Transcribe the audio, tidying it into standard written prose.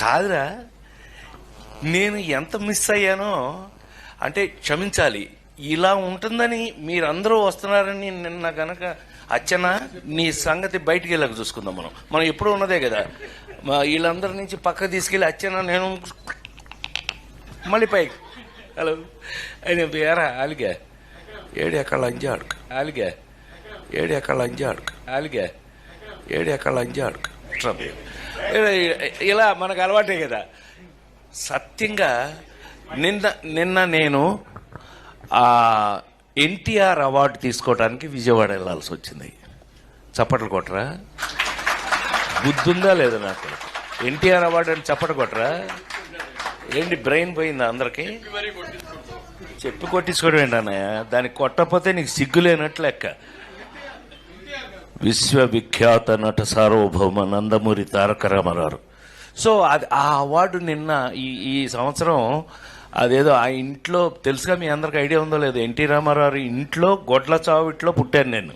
కాదురా, నేను ఎంత మిస్ అయ్యానో అంటే క్షమించాలి. ఇలా ఉంటుందని మీరందరూ వస్తున్నారని నిన్న గనక అచ్చనా నీ సంగతి బయటికి వెళ్ళక చూసుకుందాం. మనం ఎప్పుడూ ఉన్నదే కదా. వీళ్ళందరి నుంచి పక్క తీసుకెళ్ళి అచ్చనా నేను మళ్ళీ పైకి హలో అని వేరా అలిగా ఏడు ఎక్కడ లంజా అడుకు అలిగా ఏడు ఎక్కడ లంజా అడుకు అలిగా ఏడు ఎక్కడ లంజా అడుకు ఇలా మనకు అలవాటే కదా. సత్యంగా నిన్న నేను ఎన్టీఆర్ అవార్డు తీసుకోవడానికి విజయవాడ వెళ్ళాల్సి వచ్చింది. చప్పట్లు కొట్టరా? బుద్ధుందా లేదా నాకు? ఎన్టీఆర్ అవార్డు అని చప్పట్లు కొట్టరా? ఏంటి బ్రెయిన్ పోయిందా అందరికి? చెప్పి కొట్టించుకోవడం ఏంటన్నయ్య? దానికి కొట్టకపోతే నీకు సిగ్గులేనట్లు లెక్క. విశ్వవిఖ్యాత నట సార్వభౌమ నందమూరి తారక రామారావు. సో అది ఆ అవార్డు నిన్న ఈ సంవత్సరం అదేదో ఆ ఇంట్లో తెలుసుగా, మీ అందరికి ఐడియా ఉందో లేదో, ఎన్టీ రామారావు ఇంట్లో గొడ్ల చావిట్లో పుట్టాను నేను.